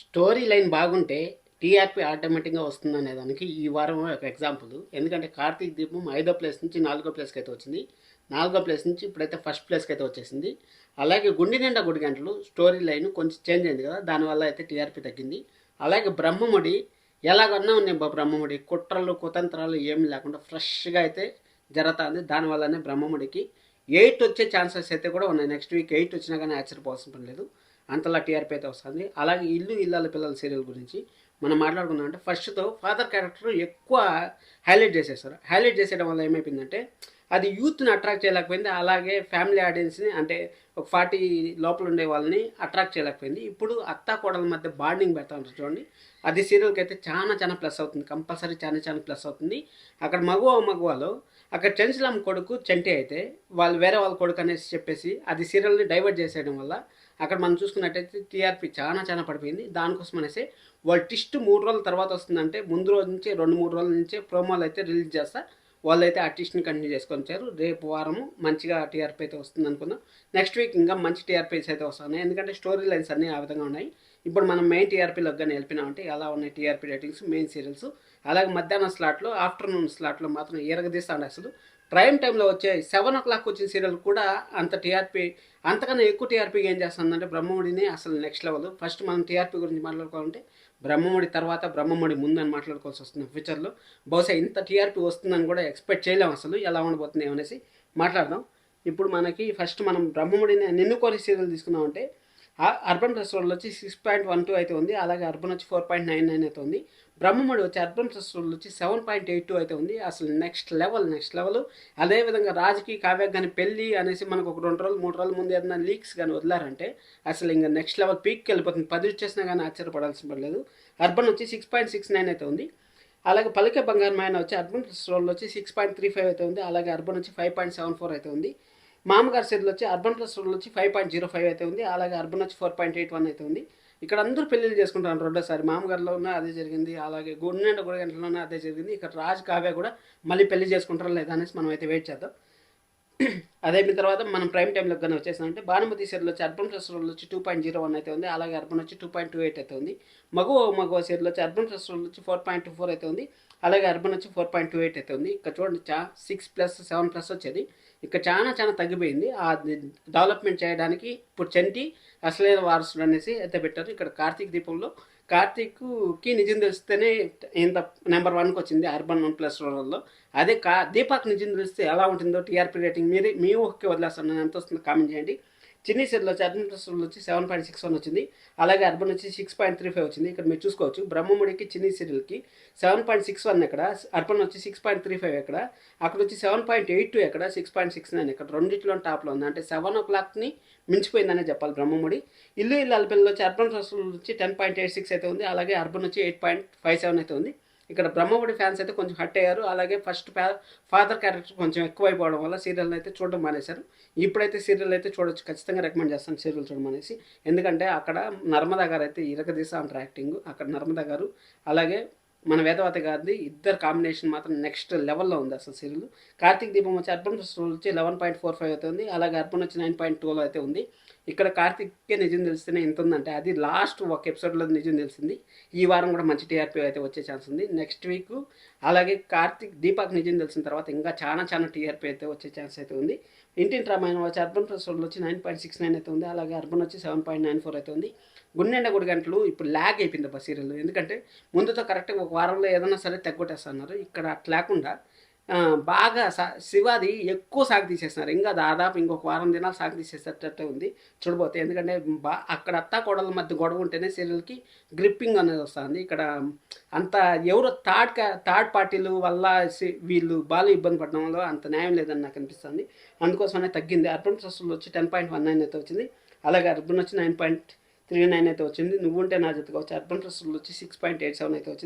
Story line బాగుంటే TRP ఆటోమేటిక్‌గా వస్తుందనే దానికి ఈ వారం ఒక ఎగ్జాంపుల్. ఎందుకంటే 'కార్తీక దీపం' ఐదో ప్లేస్ నుంచి నాలుగో ప్లేస్‌కి అయితే వచ్చింది. నాలుగో ప్లేస్ నుంచి ఇప్పుడైతే ఫస్ట్ ప్లేస్‌కి అయితే వచ్చేసింది. అలాగే 'గుండె నిండా గుడి గంటలు' స్టోరీ లైన్ కొంచెం చేంజ్ అయింది కదా! దానివల్ల అయితే టీఆర్పీ తగ్గింది. అలాగే 'బ్రహ్మముడి' ఎలాగన్నా ఉన్నాయి 'బ్రహ్మముడి' కుట్రలు, కుతంత్రాలు ఏమి లేకుండా ఫ్రెష్‌గా అయితే జరగతాంది. దానివల్లనే 'బ్రహ్మముడికి' 8 వచ్చే ఛాన్సెస్ అయితే కూడా ఉన్నాయి. నెక్స్ట్ వీక్ 8 వచ్చినా కానీ ఆశ్చర్యపోవాల్సిన పని లేదు. అంతలా టీఆర్పీ అయితే వస్తుంది. అలాగే 'ఇల్లు ఇల్లాలు పిల్లల' సీరియల్ గురించి మనం మాట్లాడుకుందామంటే ఫస్ట్‌తో ఫాదర్ క్యారెక్టర్ ఎక్కువ హైలైట్ చేసేసారు. హైలైట్ చేసేయడం వల్ల ఏమైపోయిందంటే అది యూత్‌ని అట్రాక్ట్ చేయలేకపోయింది. అలాగే ఫ్యామిలీ ఆడియన్స్‌ని అంటే ఒక 40 లోపల ఉండే వాళ్ళని అట్రాక్ట్ చేయలేకపోయింది. ఇప్పుడు అత్తా కోడల మధ్య బాండింగ్ పెడతా ఉంటారు చూడండి. అది సీరియల్‌కి అయితే చాలా ప్లస్ అవుతుంది. కంపల్సరీ చాలా ప్లస్ అవుతుంది. అక్కడ మగువలో అక్కడ చెంచులమ్మ కొడుకు చంటి అయితే వాళ్ళు వేరే వాళ్ళ కొడుకు అనేసి చెప్పేసి అది సీరియల్‌ని డైవర్ట్ చేసేయడం వల్ల అక్కడ మనం చూసుకున్నట్టయితే టీఆర్పీ చాలా పడిపోయింది. దానికోసం అనేసి వాళ్ళు ట్విస్ట్ 3 రోజుల తర్వాత వస్తుందంటే ముందు రోజు నుంచి 2, 3 రోజుల నుంచే ప్రోమోలు అయితే రిలీజ్ చేస్తా వాళ్ళైతే ఆ ట్విస్ట్‌ని కంటిన్యూ చేసుకొని వచ్చారు. రేపు వారము మంచిగా టీఆర్పీ అయితే వస్తుంది అనుకుందాం. నెక్స్ట్ వీక్ ఇంకా మంచి టీఆర్పీస్ అయితే వస్తున్నాయి. ఎందుకంటే స్టోరీ లైన్స్ అన్నీ ఆ విధంగా ఉన్నాయి. ఇప్పుడు మనం మెయిన్ టీఆర్పీలోకి కానీ వెళ్ళిపోయినామంటే ఎలా ఉన్నాయి టీఆర్పీ రేటింగ్స్ మెయిన్ సీరియల్స్. అలాగే మధ్యాహ్నం స్లాట్లో ఆఫ్టర్నూన్ స్లాట్లో మాత్రం ఎరగదీస్తాండి అసలు. ప్రైమ్ టైంలో వచ్చే 7:00 వచ్చిన సీరియల్ కూడా అంత టీఆర్పీ అంతకన్నా ఎక్కువ టీఆర్పీగా ఏం చేస్తుందంటే బ్రహ్మముడిని అసలు నెక్స్ట్ లెవెల్. ఫస్ట్ మనం టీఆర్పీ గురించి మాట్లాడుకోవాలంటే బ్రహ్మముడి తర్వాత బ్రహ్మముడి ముందని మాట్లాడుకోవాల్సి వస్తుంది ఫ్యూచర్లో. బహుశా ఇంత టీఆర్పీ వస్తుందని కూడా ఎక్స్పెక్ట్ చేయలేము అసలు. ఎలా ఉండబోతుంది అనేసి మాట్లాడదాం. ఇప్పుడు మనకి ఫస్ట్ మనం బ్రహ్మముడిని నిన్ను కోరి సీరియల్ తీసుకున్నామంటే అర్బన్ ప్లస్ రోడ్లో వచ్చి 6.12 అయితే ఉంది. అలాగే అర్బన్ వచ్చి 4.99 అయితే ఉంది. బ్రహ్మముడి వచ్చి అర్బన్ ప్లస్ రోడ్లో వచ్చి 7.82 అయితే ఉంది. అసలు నెక్స్ట్ లెవెల్. అదేవిధంగా రాజుకి కావ్యకి కానీ పెళ్ళి అనేసి మనకు ఒక 2 రోజులు 3 రోజుల ముందు ఏదైనా లీక్స్ కానీ వదిలారంటే అసలు ఇంకా నెక్స్ట్ లెవెల్ పీక్కి వెళ్ళిపోతుంది. 10 వచ్చేసినా కానీ ఆశ్చర్యపడాల్సిన పడలేదు. అర్బన్ వచ్చి 6.69 అయితే ఉంది. అలాగే పలికే బంగారం ఆయన వచ్చి అర్బన్ ప్లస్ రోడ్లో వచ్చి 6.35 అయితే ఉంది. అలాగే అర్బన్ వచ్చి 5.74 అయితే ఉంది. మామగారి సీరియల్ వచ్చి అర్బన్ ప్లస్ రోడ్లో వచ్చి 5.05 అయితే ఉంది. అలాగే అర్బన్ వచ్చి 4.81 అయితే ఉంది. ఇక్కడ అందరూ పెళ్ళిళ్ళు చేసుకుంటారు రెండోసారి. మామగారిలో ఉన్న అదే జరిగింది. అలాగే గుండె గంటలోనే అదే జరిగింది. ఇక్కడ రాజ్ కావ్య కూడా మళ్ళీ పెళ్లి చేసుకుంటారా లేదా అనేసి మనం అయితే వెయిట్ చేద్దాం. అదైన తర్వాత మనం ప్రైమ్ టైంలోకి కానీ వచ్చేసామంటే భానుమతి సీరియల్ వచ్చి అర్బన్ ప్లస్ రోడ్లో వచ్చి 2.01 అయితే ఉంది. అలాగే అర్బన్ వచ్చి 2.28 అయితే ఉంది. మగవ సీరియల్ వచ్చి అర్బన్ ప్లస్ రోడ్లో వచ్చి 4.24 అయితే ఉంది. అలాగే అర్బన్ వచ్చి 4.28 అయితే ఉంది. ఇక్కడ చూడండి 6+7+ వచ్చేది. ఇక్కడ చాలా తగ్గిపోయింది. ఆ డెవలప్మెంట్ చేయడానికి ఇప్పుడు చంటి అసలైన వారసుడు అనేసి అయితే పెట్టారు. ఇక్కడ కార్తీక దీపంలో కార్తీక్కి నిజం తెలిస్తేనే ఇంత నెంబర్ 1కి వచ్చింది అర్బన్ 1+ రూరల్లో. అదే దీపాక్ నిజం తెలిస్తే ఎలా ఉంటుందో టీఆర్పీ రేటింగ్ మీ ఊహకి వదిలేస్తాను. నేను ఎంత వస్తుందో కామెంట్ చేయండి. చిన్ని సీరియల్ వచ్చి అర్బన్ ప్లస్ వచ్చి 7.61 వచ్చింది. అలాగే అర్బన్ వచ్చి 6.35 వచ్చింది. ఇక్కడ మీరు చూసుకోవచ్చు బ్రహ్మముడికి చిన్ని సీరియల్కి 7.61 ఎక్కడ, అర్బన్ వచ్చి 6.35 ఎక్కడ, అక్కడ వచ్చి 7.82 ఎక్కడ, 6.69 ఎక్కడ. రెండిట్లో టాప్లో ఉంది. అంటే 7:00ని మించిపోయిందనే చెప్పాలి బ్రహ్మముడి. ఇల్లు ఇల్లాల పిల్లలు వచ్చి అర్బన్ ప్లస్ వచ్చి 10.86 అయితే ఉంది. అలాగే అర్బన్ వచ్చి 8.57 అయితే ఉంది. ఇక్కడ బ్రహ్మముడి ఫ్యాన్స్ అయితే కొంచెం హట్ అయ్యారు. అలాగే ఫస్ట్ ఫాదర్ క్యారెక్టర్ కొంచెం ఎక్కువైపోవడం వల్ల సీరియల్ అయితే చూడడం మానేశారు. ఇప్పుడైతే సీరియల్ అయితే చూడొచ్చు. ఖచ్చితంగా రికమెండ్ చేస్తాను సీరియల్ చూడమనేసి. ఎందుకంటే అక్కడ నర్మదా గారు అయితే ఇరగదీసా అంటారు యాక్టింగ్. అక్కడ నర్మదా గారు అలాగే మన వేదవతి గారిది ఇద్దరు కాంబినేషన్ మాత్రం నెక్స్ట్ లెవెల్లో ఉంది అసలు సీరియల్. కార్తీక్ దీపం వచ్చి అర్బన్ వచ్చి 11.45 అయితే ఉంది. అలాగే అర్బన్ వచ్చి 9.12 అయితే ఉంది. ఇక్కడ కార్తీక్కే నిజం తెలిస్తేనే ఇంత ఉందంటే అది లాస్ట్ ఒక ఎపిసోడ్లో నిజం తెలిసింది. ఈ వారం కూడా మంచి టీఆర్పీ అయితే వచ్చే ఛాన్స్ ఉంది. నెక్స్ట్ వీక్ అలాగే దీపాక్ నిజం తెలిసిన తర్వాత ఇంకా చాలా టీఆర్పీ అయితే వచ్చే ఛాన్స్ అయితే ఉంది. ఇంటింటి రామాయణం వచ్చి అర్బన్ ప్లస్ వచ్చి 9.69 అయితే ఉంది. అలాగే అర్బన్ వచ్చి 7.94 అయితే ఉంది. గుండెండ గుడి గంటలు ఇప్పుడు ల్యాగ్ అయిపోయింది అబ్బా సీరియల్. ఎందుకంటే ముందుతో కరెక్ట్గా ఒక వారంలో ఏదైనా సరే తగ్గొట్టేస్తున్నారు. ఇక్కడ అట్లా లేకుండా బాగా శివాది ఎక్కువ సాగు తీసేస్తున్నారు. ఇంకా దాదాపు ఇంకొక వారం దినాలు సాగు తీసేసేటట్టే ఉంది చూడబోతే. ఎందుకంటే అక్కడ అత్తా కోడల మధ్య గొడవ ఉంటేనే సీరియల్కి గ్రిప్పింగ్ అనేది వస్తుంది. ఇక్కడ అంత ఎవరో థర్డ్ పార్టీలు వల్ల వీళ్ళు బాగా ఇబ్బంది పడడం వల్ల అంత న్యాయం లేదని నాకు అనిపిస్తుంది. అందుకోసమనే తగ్గింది. అర్బన్ ట్రస్టులు వచ్చి 10.19 అయితే వచ్చింది. అలాగే అర్బన్ వచ్చి 9.39 అయితే వచ్చింది. నువ్వుంటే నా జతగా వచ్చి అర్బన్ ట్రస్టులు వచ్చి 6.87 అయితే వచ్చింది.